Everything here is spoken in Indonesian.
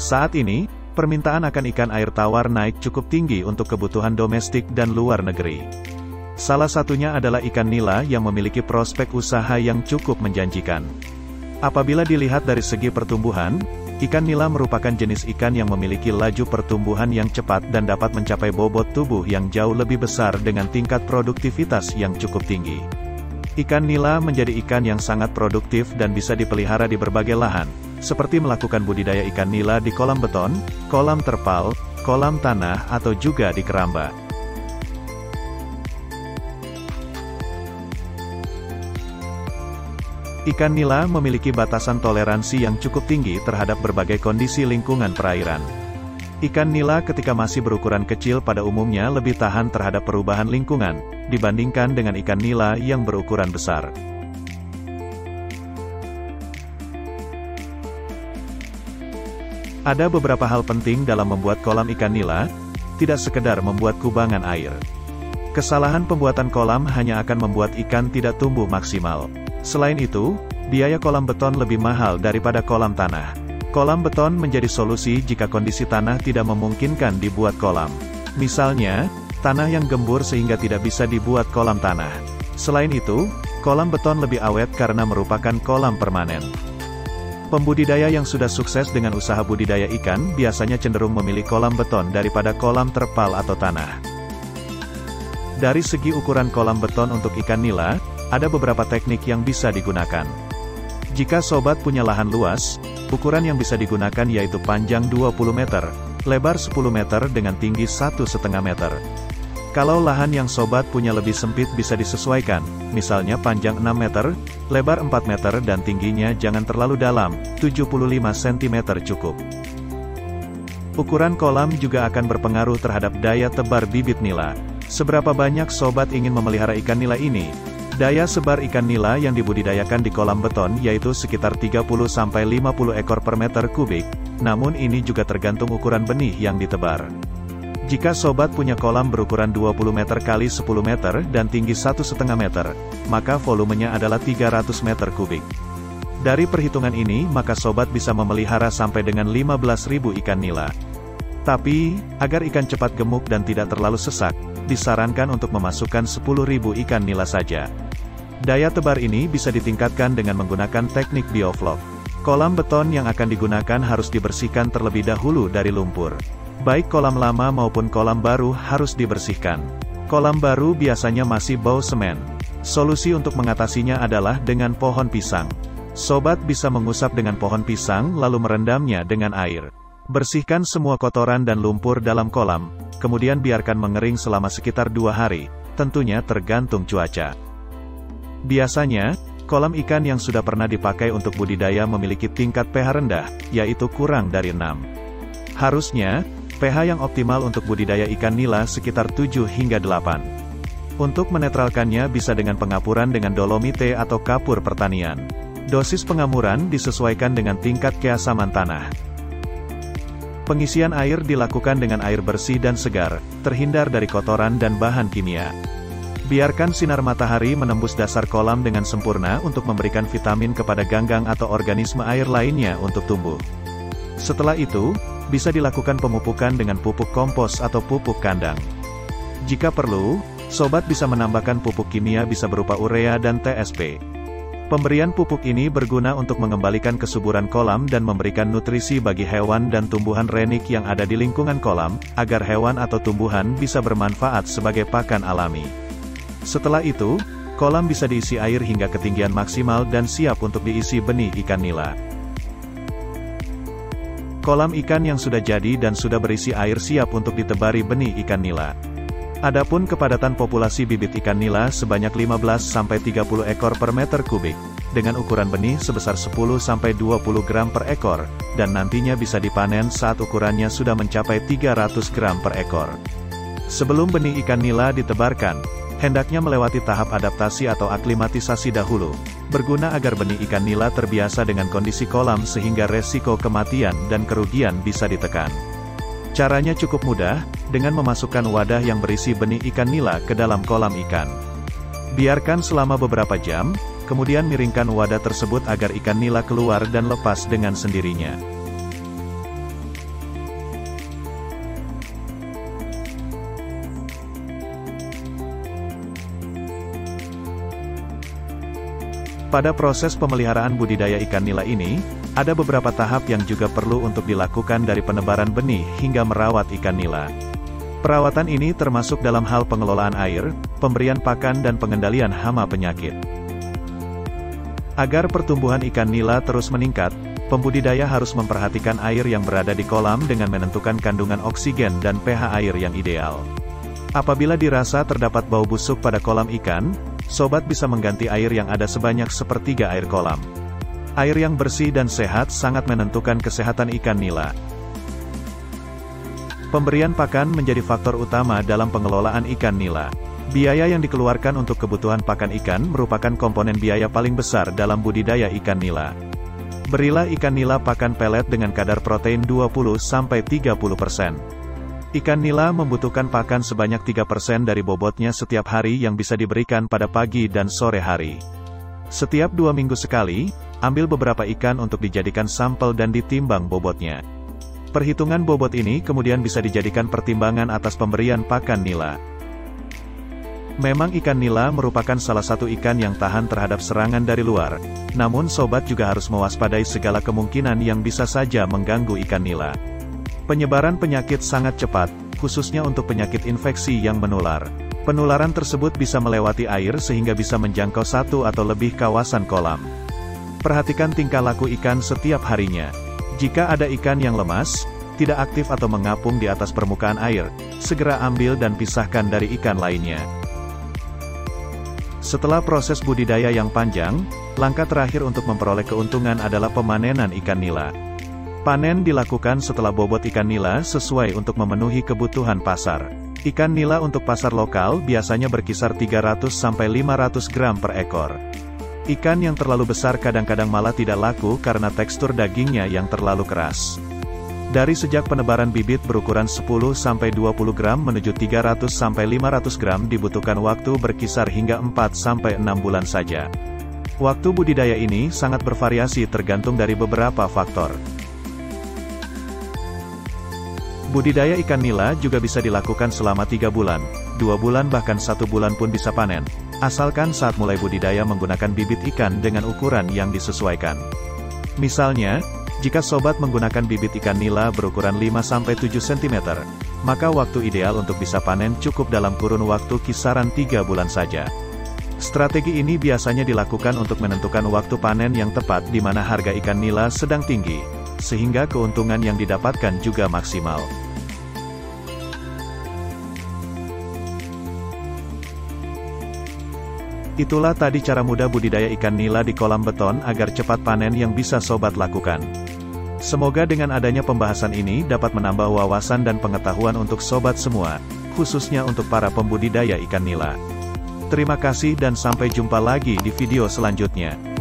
Saat ini, permintaan akan ikan air tawar naik cukup tinggi untuk kebutuhan domestik dan luar negeri. Salah satunya adalah ikan nila yang memiliki prospek usaha yang cukup menjanjikan. Apabila dilihat dari segi pertumbuhan, ikan nila merupakan jenis ikan yang memiliki laju pertumbuhan yang cepat dan dapat mencapai bobot tubuh yang jauh lebih besar dengan tingkat produktivitas yang cukup tinggi. Ikan nila menjadi ikan yang sangat produktif dan bisa dipelihara di berbagai lahan, seperti melakukan budidaya ikan nila di kolam beton, kolam terpal, kolam tanah atau juga di keramba. Ikan nila memiliki batasan toleransi yang cukup tinggi terhadap berbagai kondisi lingkungan perairan. Ikan nila ketika masih berukuran kecil pada umumnya lebih tahan terhadap perubahan lingkungan, dibandingkan dengan ikan nila yang berukuran besar. Ada beberapa hal penting dalam membuat kolam ikan nila, tidak sekedar membuat kubangan air. Kesalahan pembuatan kolam hanya akan membuat ikan tidak tumbuh maksimal. Selain itu, biaya kolam beton lebih mahal daripada kolam tanah. Kolam beton menjadi solusi jika kondisi tanah tidak memungkinkan dibuat kolam. Misalnya, tanah yang gembur sehingga tidak bisa dibuat kolam tanah. Selain itu, kolam beton lebih awet karena merupakan kolam permanen. Pembudidaya yang sudah sukses dengan usaha budidaya ikan biasanya cenderung memilih kolam beton daripada kolam terpal atau tanah. Dari segi ukuran kolam beton untuk ikan nila, ada beberapa teknik yang bisa digunakan. Jika sobat punya lahan luas, ukuran yang bisa digunakan yaitu panjang 20 meter, lebar 10 meter dengan tinggi 1,5 meter. Kalau lahan yang sobat punya lebih sempit bisa disesuaikan, misalnya panjang 6 meter, lebar 4 meter dan tingginya jangan terlalu dalam, 75 cm cukup. Ukuran kolam juga akan berpengaruh terhadap daya tebar bibit nila. Seberapa banyak sobat ingin memelihara ikan nila ini? Daya sebar ikan nila yang dibudidayakan di kolam beton yaitu sekitar 30-50 ekor per meter kubik, namun ini juga tergantung ukuran benih yang ditebar. Jika sobat punya kolam berukuran 20 meter x 10 meter dan tinggi 1,5 meter, maka volumenya adalah 300 meter kubik. Dari perhitungan ini, maka sobat bisa memelihara sampai dengan 15.000 ikan nila. Tapi, agar ikan cepat gemuk dan tidak terlalu sesak, disarankan untuk memasukkan 10.000 ikan nila saja. Daya tebar ini bisa ditingkatkan dengan menggunakan teknik bioflok. Kolam beton yang akan digunakan harus dibersihkan terlebih dahulu dari lumpur. Baik kolam lama maupun kolam baru harus dibersihkan. Kolam baru biasanya masih bau semen. Solusi untuk mengatasinya adalah dengan pohon pisang. Sobat bisa mengusap dengan pohon pisang lalu merendamnya dengan air. Bersihkan semua kotoran dan lumpur dalam kolam, kemudian biarkan mengering selama sekitar 2 hari, tentunya tergantung cuaca. Biasanya, kolam ikan yang sudah pernah dipakai untuk budidaya memiliki tingkat pH rendah, yaitu kurang dari 6. Harusnya, pH yang optimal untuk budidaya ikan nila sekitar 7 hingga 8. Untuk menetralkannya bisa dengan pengapuran dengan dolomite atau kapur pertanian. Dosis pengamuran disesuaikan dengan tingkat keasaman tanah. Pengisian air dilakukan dengan air bersih dan segar, terhindar dari kotoran dan bahan kimia. Biarkan sinar matahari menembus dasar kolam dengan sempurna untuk memberikan vitamin kepada ganggang atau organisme air lainnya untuk tumbuh. Setelah itu, bisa dilakukan pemupukan dengan pupuk kompos atau pupuk kandang. Jika perlu, sobat bisa menambahkan pupuk kimia bisa berupa urea dan TSP. Pemberian pupuk ini berguna untuk mengembalikan kesuburan kolam dan memberikan nutrisi bagi hewan dan tumbuhan renik yang ada di lingkungan kolam, agar hewan atau tumbuhan bisa bermanfaat sebagai pakan alami. Setelah itu, kolam bisa diisi air hingga ketinggian maksimal dan siap untuk diisi benih ikan nila. Kolam ikan yang sudah jadi dan sudah berisi air siap untuk ditebari benih ikan nila. Adapun kepadatan populasi bibit ikan nila sebanyak 15-30 ekor per meter kubik, dengan ukuran benih sebesar 10-20 gram per ekor, dan nantinya bisa dipanen saat ukurannya sudah mencapai 300 gram per ekor. Sebelum benih ikan nila ditebarkan, hendaknya melewati tahap adaptasi atau aklimatisasi dahulu, berguna agar benih ikan nila terbiasa dengan kondisi kolam sehingga resiko kematian dan kerugian bisa ditekan. Caranya cukup mudah, dengan memasukkan wadah yang berisi benih ikan nila ke dalam kolam ikan. Biarkan selama beberapa jam, kemudian miringkan wadah tersebut agar ikan nila keluar dan lepas dengan sendirinya. Pada proses pemeliharaan budidaya ikan nila ini, ada beberapa tahap yang juga perlu untuk dilakukan dari penebaran benih hingga merawat ikan nila. Perawatan ini termasuk dalam hal pengelolaan air, pemberian pakan dan pengendalian hama penyakit. Agar pertumbuhan ikan nila terus meningkat, pembudidaya harus memperhatikan air yang berada di kolam dengan menentukan kandungan oksigen dan pH air yang ideal. Apabila dirasa terdapat bau busuk pada kolam ikan, sobat bisa mengganti air yang ada sebanyak sepertiga air kolam. Air yang bersih dan sehat sangat menentukan kesehatan ikan nila. Pemberian pakan menjadi faktor utama dalam pengelolaan ikan nila. Biaya yang dikeluarkan untuk kebutuhan pakan ikan merupakan komponen biaya paling besar dalam budidaya ikan nila. Berilah ikan nila pakan pelet dengan kadar protein 20-30%. Ikan nila membutuhkan pakan sebanyak 3% dari bobotnya setiap hari yang bisa diberikan pada pagi dan sore hari. Setiap 2 minggu sekali, ambil beberapa ikan untuk dijadikan sampel dan ditimbang bobotnya. Perhitungan bobot ini kemudian bisa dijadikan pertimbangan atas pemberian pakan nila. Memang ikan nila merupakan salah satu ikan yang tahan terhadap serangan dari luar, namun sobat juga harus mewaspadai segala kemungkinan yang bisa saja mengganggu ikan nila. Penyebaran penyakit sangat cepat, khususnya untuk penyakit infeksi yang menular. Penularan tersebut bisa melewati air sehingga bisa menjangkau satu atau lebih kawasan kolam. Perhatikan tingkah laku ikan setiap harinya. Jika ada ikan yang lemas, tidak aktif atau mengapung di atas permukaan air, segera ambil dan pisahkan dari ikan lainnya. Setelah proses budidaya yang panjang, langkah terakhir untuk memperoleh keuntungan adalah pemanenan ikan nila. Panen dilakukan setelah bobot ikan nila sesuai untuk memenuhi kebutuhan pasar. Ikan nila untuk pasar lokal biasanya berkisar 300-500 gram per ekor. Ikan yang terlalu besar kadang-kadang malah tidak laku karena tekstur dagingnya yang terlalu keras. Dari sejak penebaran bibit berukuran 10-20 gram menuju 300-500 gram dibutuhkan waktu berkisar hingga 4-6 bulan saja. Waktu budidaya ini sangat bervariasi tergantung dari beberapa faktor. Budidaya ikan nila juga bisa dilakukan selama 3 bulan, 2 bulan bahkan 1 bulan pun bisa panen, asalkan saat mulai budidaya menggunakan bibit ikan dengan ukuran yang disesuaikan. Misalnya, jika sobat menggunakan bibit ikan nila berukuran 5-7 cm, maka waktu ideal untuk bisa panen cukup dalam kurun waktu kisaran 3 bulan saja. Strategi ini biasanya dilakukan untuk menentukan waktu panen yang tepat di mana harga ikan nila sedang tinggi, sehingga keuntungan yang didapatkan juga maksimal. Itulah tadi cara mudah budidaya ikan nila di kolam beton agar cepat panen yang bisa sobat lakukan. Semoga dengan adanya pembahasan ini dapat menambah wawasan dan pengetahuan untuk sobat semua, khususnya untuk para pembudidaya ikan nila. Terima kasih dan sampai jumpa lagi di video selanjutnya.